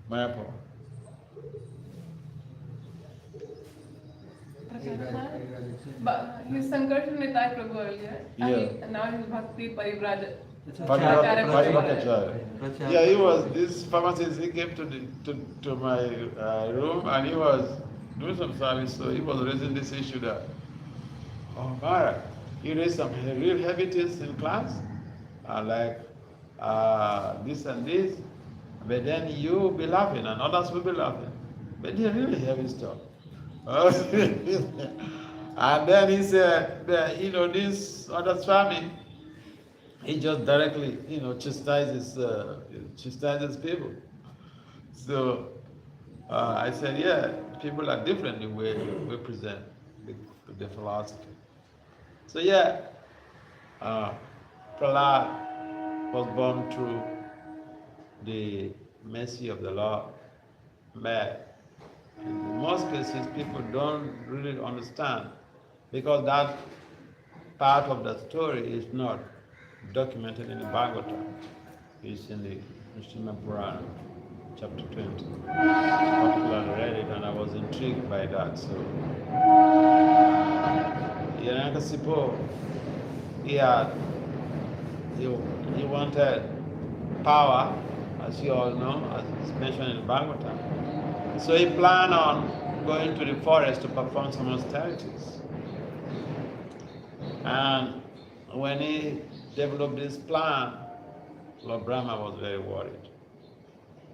Mayapur. But he's Sankarshan Nitai Prabhu earlier, and now he's Bhakti Parivraj. Yeah, he was this pharmacist. He came to my room and he was doing some service. So he was raising this issue that, oh Maharaj, you raised some real heavy things in class. this and this, but then you be laughing and others will be laughing. But they really heavy stuff. And then he said, this other swami, he just directly, chastises people. So I said, yeah, people are different in the way we present the philosophy. So yeah, Prahlad was born through the mercy of the Lord. But in most cases, people don't really understand because that part of the story is not documented in the Bhagavatam. It's in the Srimad Purana, chapter 20. I particularly read it and I was intrigued by that. So, Hiranyakasipu, he wanted power, as you all know, as it's mentioned in the Bhagavatam. So he planned on going to the forest to perform some austerities. And when he developed this plan, Lord Brahma was very worried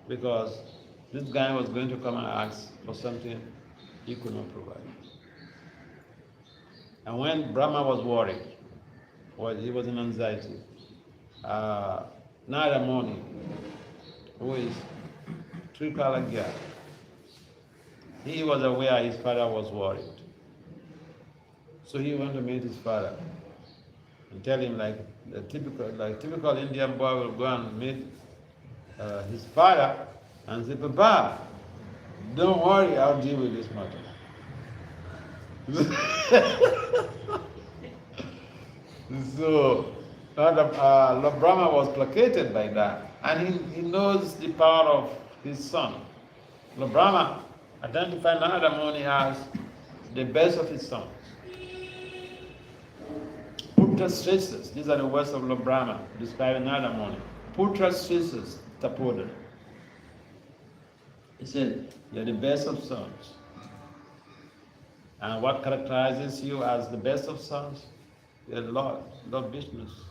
because this guy was going to come and ask for something he could not provide. And when Brahma was worried, he was in anxiety, Narada Muni, who is Trikalagya, he was aware his father was worried. So he went to meet his father and tell him like typical Indian boy will go and meet his father and say, Papa, don't worry, I'll deal with this matter. So Lord Brahma was placated by that, and he knows the power of his son. Lord Brahma identified Narada Muni as the best of his sons. Putra Srestas, these are the words of Lord Brahma describing Narada Muni. Putra Srestas Tapoda. He said, you're the best of sons. And what characterizes you as the best of sons? You're Lord Vishnu's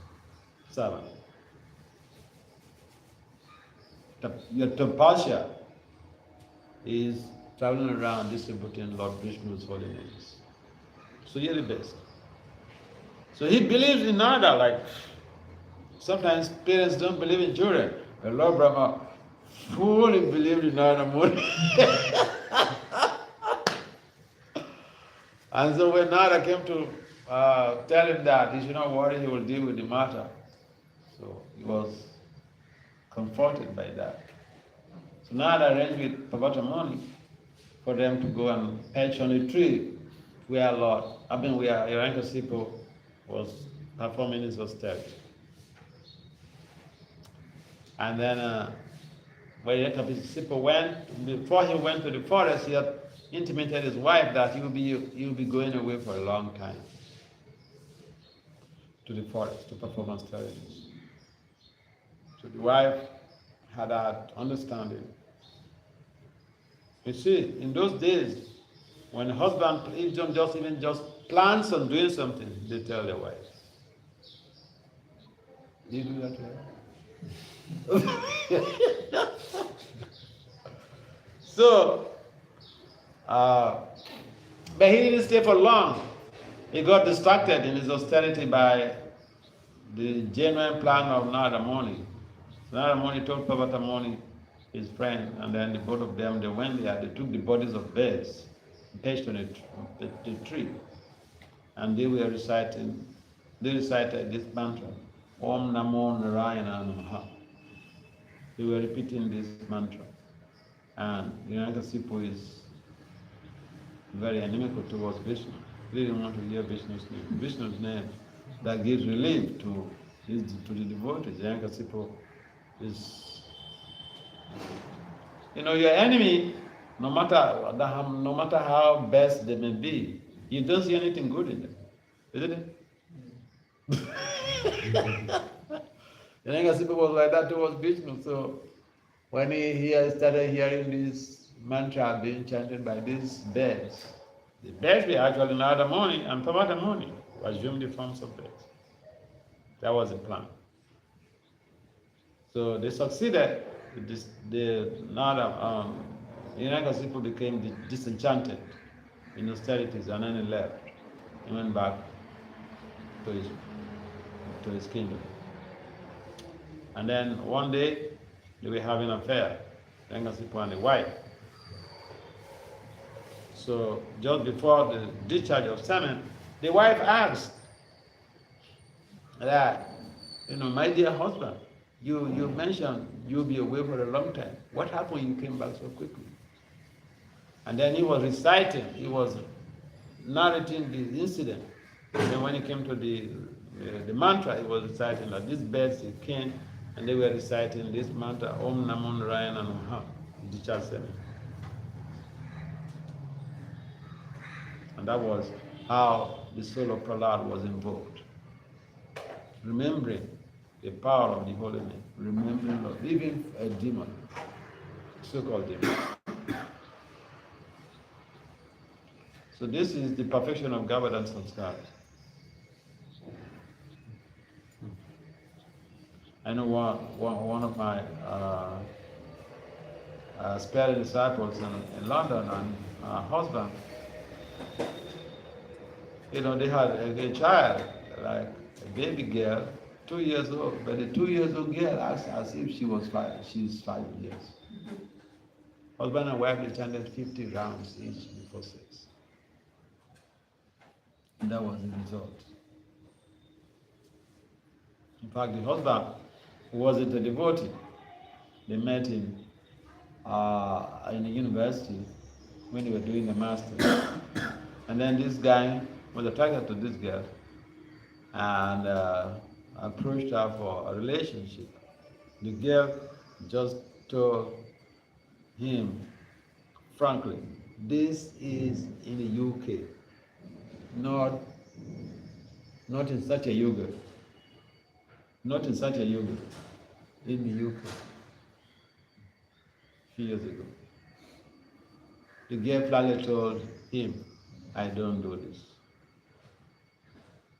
servant. Your tapasya is traveling around distributing Lord Vishnu's holy names. So you're the best. So he believes in Narada, like sometimes parents don't believe in children. But Lord Brahma fully believed in Narada Muni. And so when Narada came to tell him that he should not worry, he will deal with the matter. So he was comforted by that. So Narada arranged with Parvata Muni for them to go and perch on a tree where Hiranyakasipu was performing his austerity. And then when Hiranyakasipu went, before he went to the forest, he had intimated his wife that he will be going away for a long time to the forest to perform austerities. So the wife had that understanding. You see, in those days, when a husband just plans on doing something, they tell their wife. Do you do that well? So, but he didn't stay for long. He got distracted in his austerity by the genuine plan of Narada Muni. Narada Muni told Parvata Muni, his friend, and then the both of them, they went there, they took the bodies of birds, perched on the tree, and they recited this mantra, Om Namo Narayana Namaha. They were repeating this mantra. And Hiranyakasipu is very inimical towards Vishnu. He didn't want to hear Vishnu's name. Vishnu's name that gives relief to the devotees. Hiranyakasipu is, your enemy, no matter how best they may be, you don't see anything good in them, isn't it? Hiranyakasipu was like that towards Vishnu. So when he started hearing this mantra being chanted by these birds, the birds were actually Narada Muni and Parvata Muni, who assumed the forms of birds. That was the plan. So they succeeded. The United people became disenchanted in austerities, and then he left. He went back to his kingdom. And then one day they were having an affair, Rengasipu and the wife. So just before the discharge of semen, the wife asked that, my dear husband, you mentioned you'll be away for a long time. What happened you came back so quickly? And then he was narrating the incident. And then when he came to the mantra, he was reciting that these birds came and they were reciting this mantra, Om Namo Narayana Namaha, discharge semen. And that was how the soul of Prahlad was invoked. Remembering the power of the holy name, remembering Lord, even a demon, so-called demon. So this is the perfection of Govardhan Sanskar. I know one of my sparing disciples in London, and her husband, they had a child, like a baby girl, 2 years old, but the 2 years old girl acts as if she's 5 years. Husband and wife attended 50 rounds each before sex. And that was the result. In fact, the husband, who wasn't a devotee, they met him in the university when they were doing the master's. And then this guy was attracted to this girl and approached her for a relationship. The girl just told him, frankly, this is in the UK, not in such a yoga. Not in such a yoga. In the UK. A few years ago. The girl flatly told him, I don't do this.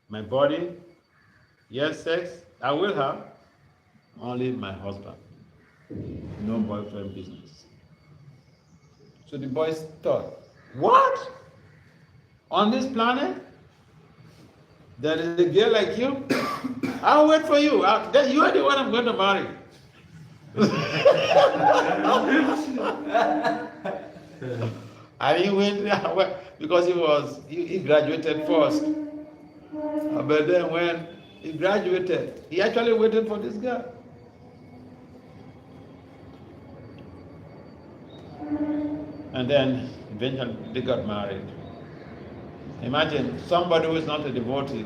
My body, yes, sex, I will have, only my husband. No boyfriend business. So the boys thought, what? On this planet? There is a girl like you? I'll wait for you. You are the one I'm going to marry. And he went because he graduated first. But then when he graduated, he actually waited for this girl. And then eventually they got married. Imagine somebody who is not a devotee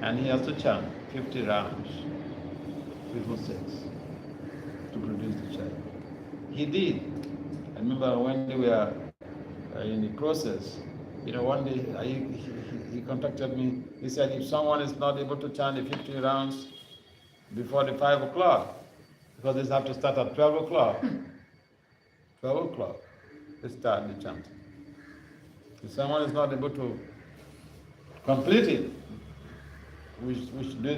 and he has to chant 50 rounds before sex to produce the child. He did. I remember when they were in the process, one day he contacted me. He said, if someone is not able to chant the 50 rounds before the 5 o'clock, because they have to start at 12 o'clock, 12 o'clock, they start the chanting. If someone is not able to complete it, we should do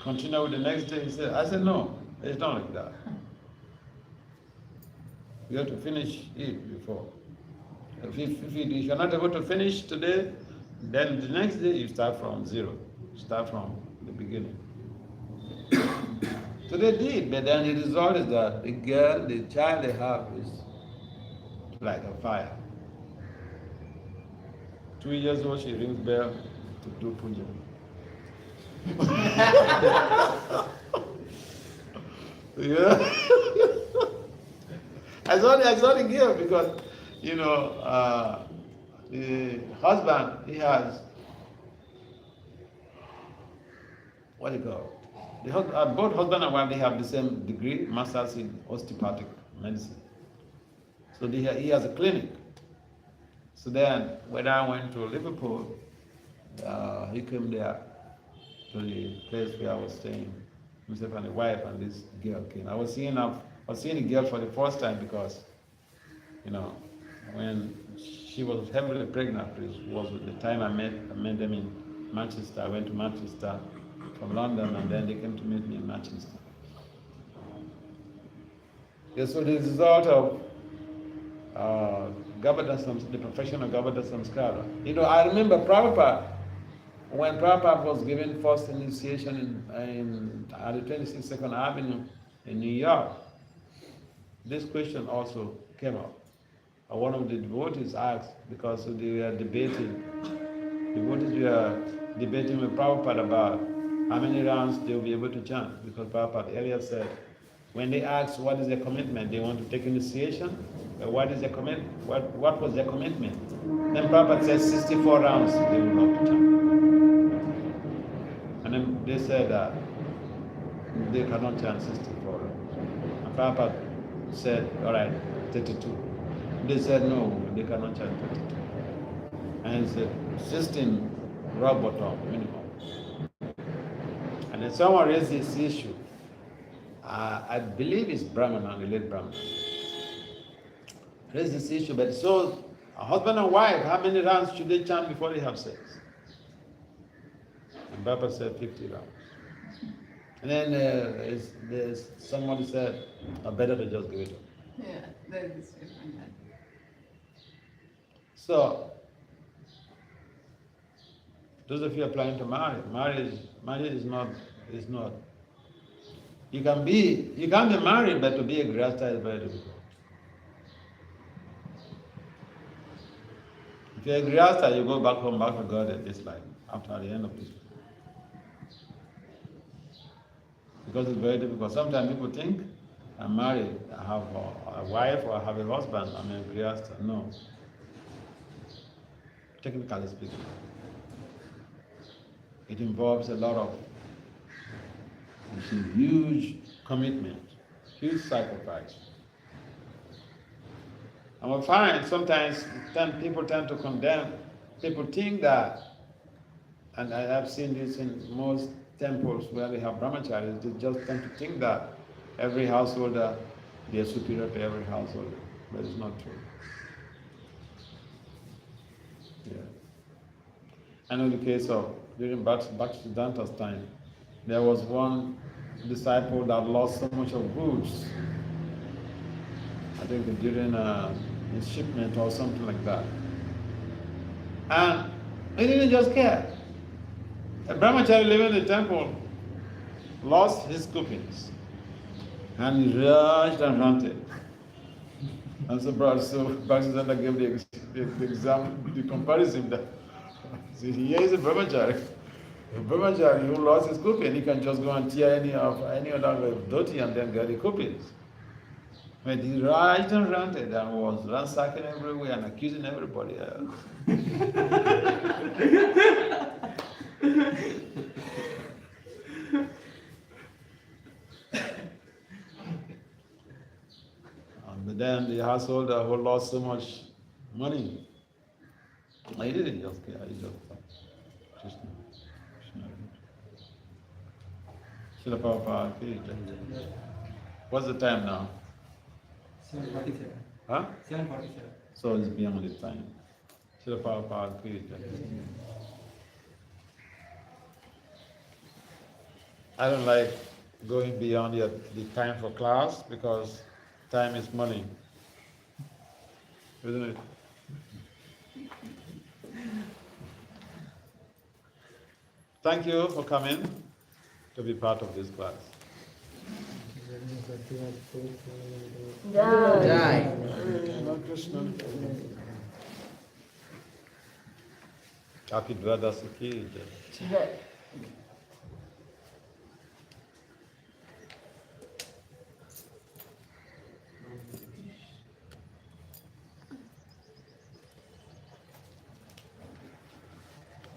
continue with the next day. I said, no, it's not like that. You have to finish it before. If you're not able to finish today, then the next day you start from zero. Start from the beginning. So they did, but then the result is that the child they have is like a fire. 2 years old, she rings bell to do puja. Yeah. I saw the girl because, the husband, he has, what do you call it? Both husband and wife, they have the same degree, master's in osteopathic medicine. So he has a clinic. So then, when I went to Liverpool, he came there to the place where I was staying. Himself and the wife and this girl came. I was seeing the girl for the first time because, when she was heavily pregnant, it was the time I met them in Manchester. I went to Manchester from London, and then they came to meet me in Manchester. This was the result of the profession of Gavada Samskara. You know, I remember Prabhupada, when Prabhupada was given first initiation at the 22nd Avenue in New York, this question also came up. One of the devotees asked, because they were debating, devotees were debating with Prabhupada about how many rounds they will be able to chant, because Prabhupada earlier said, when they asked what is their commitment, they want to take initiation, but what is their commitment? What was their commitment? Then Prabhupada said 64 rounds they will not chant. And then they said that they cannot chant 64 rounds. And Prabhupada said, all right, 32. They said no, they cannot chant 32. And he said 16 rock bottom minimum. And then someone raised this issue. I believe it's Brahmana, the late Brahmana. Raised this issue, but so a husband and wife, how many rounds should they chant before they have sex? And Baba said 50 rounds. And then somebody said, better to just give it up. Yeah, that is different. So, those of you are planning to marry, marriage is not. You can be married, but to be a grasta is very difficult. If you're a grasta, you go back home, back to God at this life, after the end of this. Because it's very difficult. Sometimes people think, I'm married, I have a wife or I have a husband, I'm a grasta. No. Technically speaking. It involves a lot of huge commitment, huge sacrifice. And we find sometimes people tend to condemn, people think that, and I have seen this in most temples where they have brahmacharis, they just tend to think that every householder, they are superior to every householder, but it's not true. Yeah. I know the case of, during Bhaktisiddhanta's time, there was one disciple that lost so much of goods. I think during a shipment or something like that. And he didn't just care. A brahmachari living in the temple lost his coupons. And he rushed and ranted. And so Bhaktisiddhanta gave the example, the comparison that here is a brahmachari. A brahmachari who lost his coupon, he can just go and tear any other dhoti and then get the coupons. But he rushed and ranted and was ransacking everywhere and accusing everybody else. But then the householder who lost so much money, he didn't just care, he just thought, Krishna. Srila Prabhupada, what's the time now? 7:47. Huh? 7:47. So it's beyond the time. Srila Prabhupada, I don't like going beyond the time for class because time is money. Isn't it? Thank you for coming to be part of this class. Jai. Lord Krishna. Happy Dwadasaki. Jai.